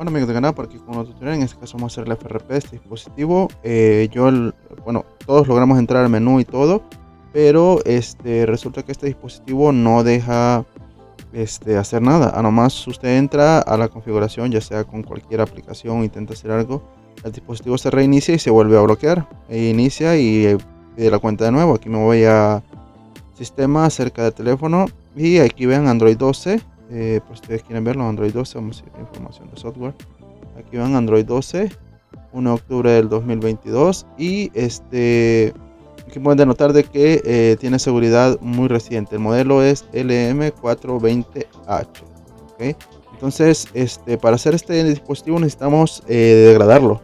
Bueno amigos de canal, por aquí con otro tutorial. En este caso vamos a hacer el FRP de este dispositivo. Bueno, todos logramos entrar al menú y todo, pero resulta que este dispositivo no deja hacer nada. Nomás usted entra a la configuración, ya sea con cualquier aplicación, intenta hacer algo, el dispositivo se reinicia y se vuelve a bloquear. Inicia y pide la cuenta de nuevo. Aquí me voy a sistema, cerca del teléfono, y aquí ven Android 12. Pues ustedes quieren verlo, Android 12, vamos a ir a información de software. Aquí van Android 12, 1 de octubre del 2022, y aquí pueden notar de que tiene seguridad muy reciente. El modelo es LM420H. ¿Okay? Entonces, para hacer este dispositivo necesitamos degradarlo,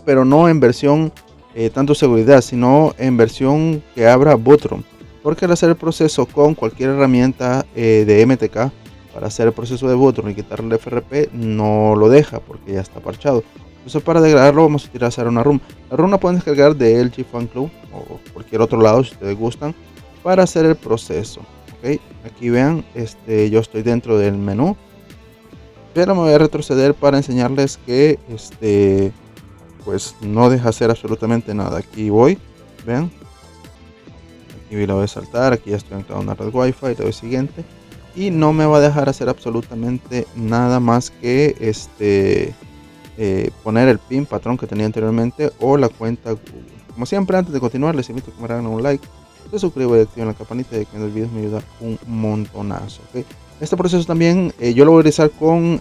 pero no en versión tanto seguridad, sino en versión que abra Bootrom. Porque al hacer el proceso con cualquier herramienta de MTK, para hacer el proceso de Bootrom y quitarle el FRP, no lo deja porque ya está parchado. Entonces, para degradarlo vamos a utilizar una ROM. La ROM la pueden descargar de LG Fan Club o cualquier otro lado si ustedes gustan, para hacer el proceso. ¿Okay? Aquí vean, yo estoy dentro del menú, pero me voy a retroceder para enseñarles que pues no deja hacer absolutamente nada. Aquí voy, vean, aquí lo voy a saltar, aquí ya estoy anclado en una red wifi, le doy siguiente y no me va a dejar hacer absolutamente nada más que poner el pin patrón que tenía anteriormente o la cuenta Google. Como siempre, antes de continuar les invito a que me hagan un like, se suscriban y activen la campanita de que en el video me ayuda un montonazo. ¿Okay? Este proceso también yo lo voy a realizar con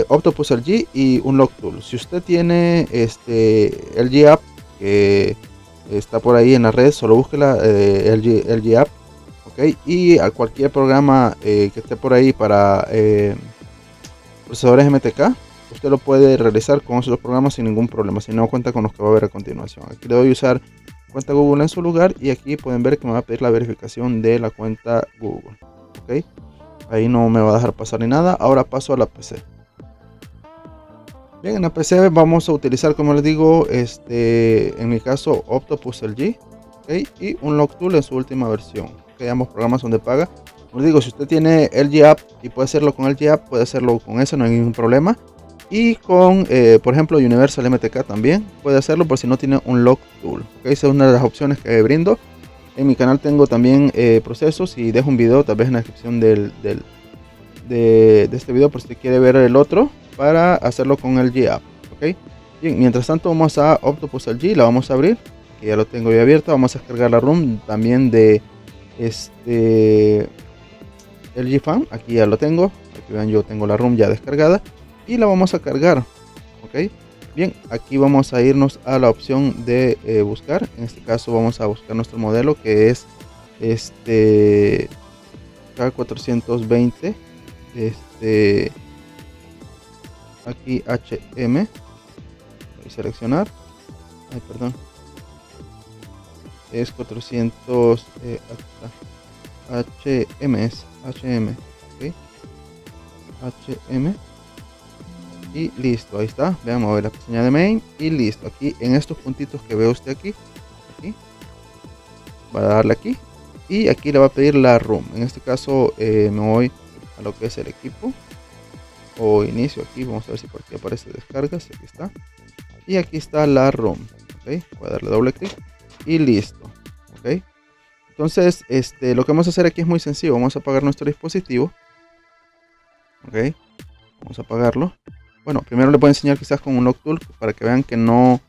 Octopus LG y Unlock Tool. Si usted tiene LG App que está por ahí en la red, solo busque la LG App, ¿okay? Y a cualquier programa que esté por ahí para procesadores MTK, usted lo puede realizar con esos programas sin ningún problema, si no cuenta con los que va a ver a continuación. Aquí le doy a usar cuenta Google en su lugar y aquí pueden ver que me va a pedir la verificación de la cuenta Google. ¿Okay? Ahí no me va a dejar pasar ni nada. Ahora paso a la PC. Bien, en la PC vamos a utilizar, como les digo, en mi caso Octopus LG, ¿okay? Y Unlock Tool en su última versión. ¿Okay? Ambos programas son de paga. Como les digo, si usted tiene LG App y puede hacerlo con LG App, puede hacerlo con eso, no hay ningún problema. Y con, por ejemplo, Universal MTK también puede hacerlo por si no tiene Unlock Tool. ¿Okay? Esa es una de las opciones que brindo. En mi canal tengo también procesos y dejo un video tal vez en la descripción de este video por si quiere ver el otro para hacerlo con el LG App. ¿Okay? Bien, mientras tanto vamos a Octopus LG, la vamos a abrir, que ya lo tengo ya abierto. Vamos a descargar la ROM también de LG Fan, aquí ya lo tengo. Aquí vean, yo tengo la ROM ya descargada y la vamos a cargar. ¿Okay? Bien, aquí vamos a irnos a la opción de buscar. En este caso vamos a buscar nuestro modelo, que es K420, aquí HM. Voy a seleccionar, ay, perdón, es 400 HM, es HM, ¿okay? HM. Y listo, ahí está. Vean, mover la pestaña de main y listo. Aquí en estos puntitos que ve usted aquí, va a darle aquí y aquí le va a pedir la ROM. En este caso me voy a lo que es el equipo o inicio. Aquí vamos a ver si por aquí aparece descargas. Aquí está. Y aquí está la ROM. ¿Okay? Voy a darle doble clic y listo. ¿Okay? Entonces lo que vamos a hacer aquí es muy sencillo. Vamos a apagar nuestro dispositivo. ¿Okay? Vamos a apagarlo. Bueno, primero les voy a enseñar quizás con un Unlock Tool para que vean que no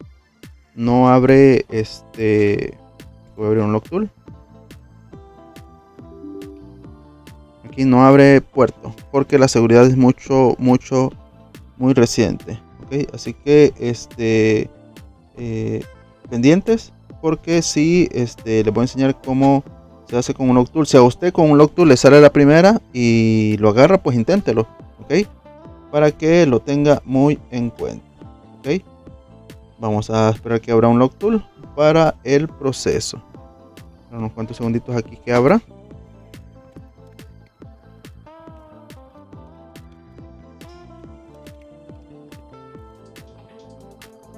abre voy a abrir un Unlock Tool. Aquí no abre puerto porque la seguridad es muy reciente. ¿Okay? Así que pendientes, porque si les voy a enseñar cómo se hace con un Unlock Tool. Si a usted con un Unlock Tool le sale la primera y lo agarra, pues inténtelo. ¿Okay? Para que lo tenga muy en cuenta. ¿Okay? Vamos a esperar que abra un Unlock Tool para el proceso. Unos cuantos segunditos aquí que abra.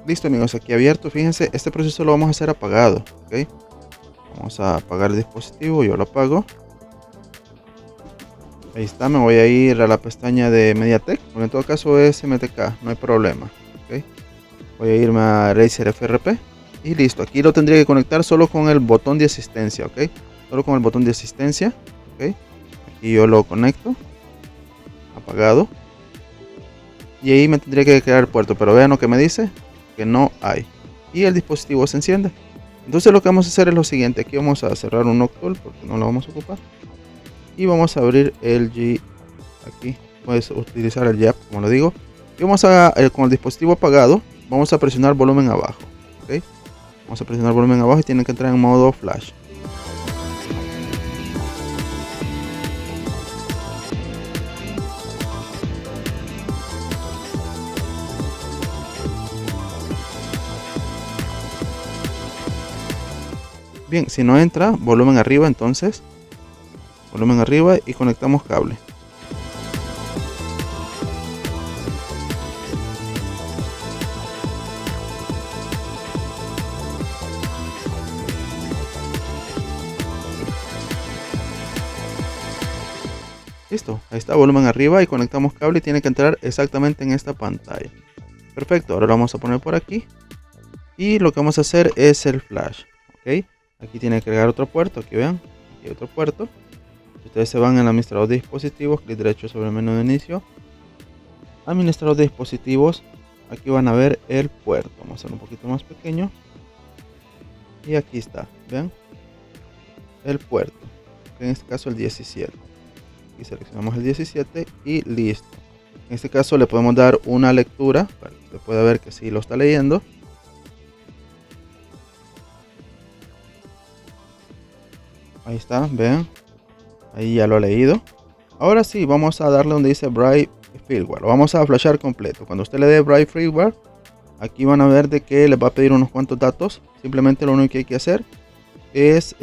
Listo amigos, aquí abierto. Fíjense, este proceso lo vamos a hacer apagado. ¿Okay? Vamos a apagar el dispositivo, yo lo apago. Ahí está, me voy a ir a la pestaña de MediaTek, porque en todo caso es MTK, no hay problema. ¿Ok? Voy a irme a Razer FRP y listo. Aquí lo tendría que conectar solo con el botón de asistencia, ¿ok? Solo con el botón de asistencia, ¿ok? Aquí yo lo conecto, apagado. Y ahí me tendría que crear el puerto, pero vean lo que me dice, que no hay. Y el dispositivo se enciende. Entonces lo que vamos a hacer es lo siguiente. Aquí vamos a cerrar un Octul porque no lo vamos a ocupar. Y vamos a abrir el G. Aquí puedes utilizar el JAP, como lo digo. Y vamos a, con el dispositivo apagado, vamos a presionar volumen abajo. ¿Ok? Vamos a presionar volumen abajo y tienen que entrar en modo flash. Bien, si no entra, volumen arriba, entonces volumen arriba y conectamos cable. Listo, ahí está, volumen arriba y conectamos cable y tiene que entrar exactamente en esta pantalla. Perfecto, ahora lo vamos a poner por aquí. Y lo que vamos a hacer es el flash. ¿Ok? Aquí tiene que agregar otro puerto, aquí vean, aquí hay otro puerto. Ustedes se van en el administrador de dispositivos, clic derecho sobre el menú de inicio, administrador de dispositivos, aquí van a ver el puerto, vamos a hacerlo un poquito más pequeño, y aquí está, ven, el puerto, en este caso el 17, y seleccionamos el 17 y listo. En este caso le podemos dar una lectura, para que usted pueda ver que sí lo está leyendo. Ahí está, ven, ahí ya lo ha leído. Ahora sí, vamos a darle donde dice Bright Firmware. Lo vamos a flashar completo. Cuando usted le dé Bright Firmware, aquí van a ver de que les va a pedir unos cuantos datos. Simplemente lo único que hay que hacer es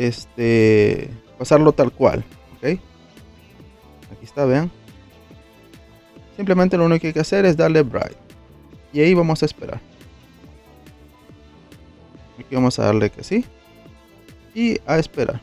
pasarlo tal cual. ¿Ok? Aquí está, vean. Simplemente lo único que hay que hacer es darle Bright. Y ahí vamos a esperar. Aquí vamos a darle que sí. Y a esperar.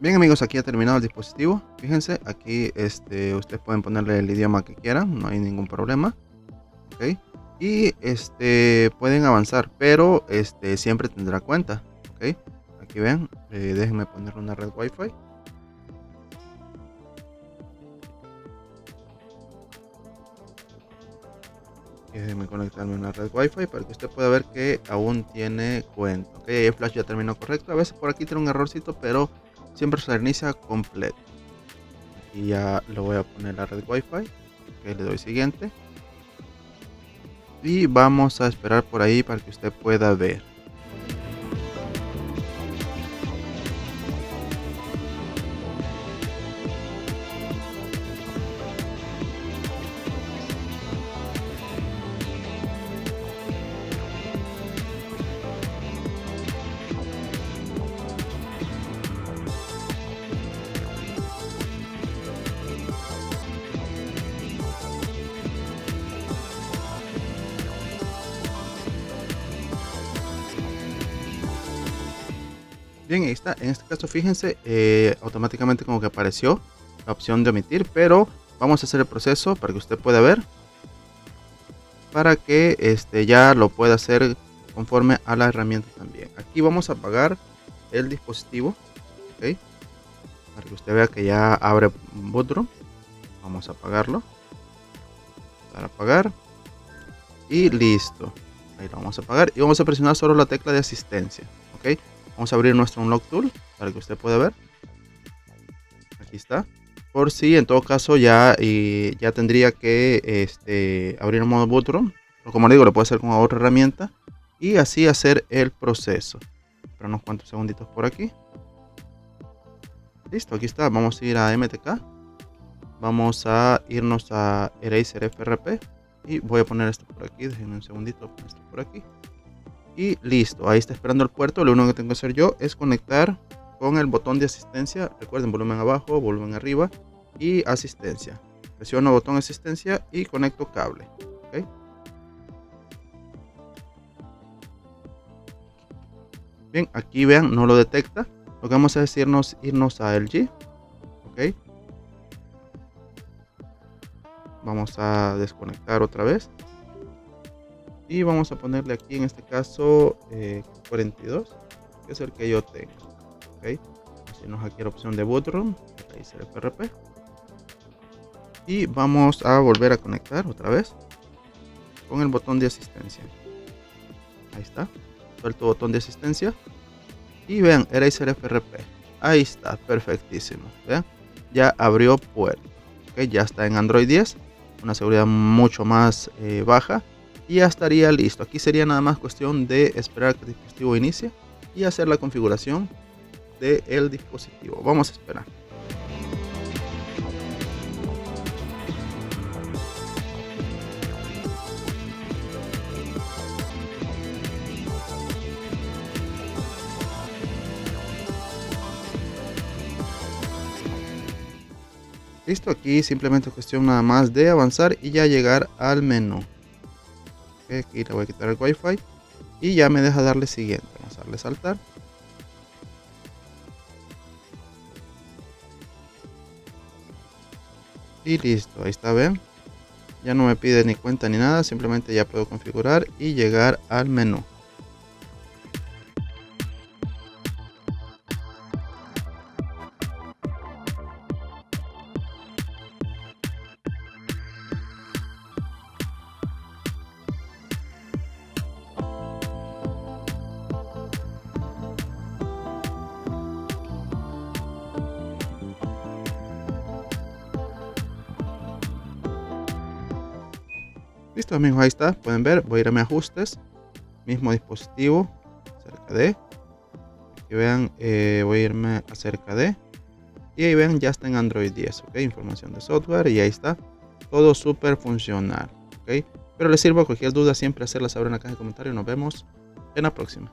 Bien amigos, aquí ha terminado el dispositivo. Fíjense, aquí ustedes pueden ponerle el idioma que quieran, no hay ningún problema. ¿Ok? Y pueden avanzar, pero siempre tendrá cuenta. ¿Ok? Aquí ven, déjenme poner una red Wi-Fi. Déjenme conectarme a una red Wi-Fi para que usted pueda ver que aún tiene cuenta. Ok, el flash ya terminó correcto. A veces por aquí tiene un errorcito, pero siempre se reinicia completo. Aquí ya lo voy a poner la red Wi-Fi. Ok, le doy siguiente. Y vamos a esperar por ahí para que usted pueda ver. Bien, ahí está. En este caso, fíjense, automáticamente como que apareció la opción de omitir, pero vamos a hacer el proceso para que usted pueda ver, para que ya lo pueda hacer conforme a la herramienta también. Aquí vamos a apagar el dispositivo, ¿ok? Para que usted vea que ya abre Bootron. Vamos a apagarlo, para apagar, y listo. Ahí lo vamos a apagar y vamos a presionar solo la tecla de asistencia, ¿ok? Vamos a abrir nuestro Unlock Tool para que usted pueda ver. Aquí está. Por si en todo caso ya tendría que abrir el modo Bootron. Pero como le digo, lo puede hacer con otra herramienta. Y así hacer el proceso. Pero unos cuantos segunditos por aquí. Listo, aquí está. Vamos a ir a MTK. Vamos a irnos a Eraser FRP. Y voy a poner esto por aquí. Déjenme un segundito. Poner esto por aquí. Y listo, ahí está esperando el puerto. Lo único que tengo que hacer yo es conectar con el botón de asistencia. Recuerden, volumen abajo, volumen arriba y asistencia. Presiono botón asistencia y conecto cable. ¿Okay? Bien, aquí vean, no lo detecta. Lo que vamos a hacer es irnos a LG. ¿Okay? Vamos a desconectar otra vez. Y vamos a ponerle aquí en este caso 42, que es el que yo tengo. ¿Okay? Hacemos aquí la opción de Bootron, Eraser FRP. Y vamos a volver a conectar otra vez con el botón de asistencia. Ahí está. Suelto botón de asistencia. Y vean, Eraser FRP. Ahí está, perfectísimo. Vean, ya abrió puerto. ¿Okay? Ya está en Android 10. Una seguridad mucho más baja. Y ya estaría listo. Aquí sería nada más cuestión de esperar que el dispositivo inicie y hacer la configuración del dispositivo. Vamos a esperar. Listo, aquí simplemente cuestión nada más de avanzar y ya llegar al menú. Okay, aquí le voy a quitar el Wi-Fi y ya me deja darle siguiente. Vamos a darle saltar. Y listo, ahí está, ven. Ya no me pide ni cuenta ni nada, simplemente ya puedo configurar y llegar al menú. Listo amigos, ahí está, pueden ver, voy a ir a mis ajustes, mismo dispositivo, cerca de, aquí vean, voy a irme acerca de, y ahí ven, ya está en Android 10, ok, información de software, y ahí está, todo súper funcional, ok, pero les sirvo cualquier duda, siempre hacerla saber en la caja de comentarios, nos vemos en la próxima.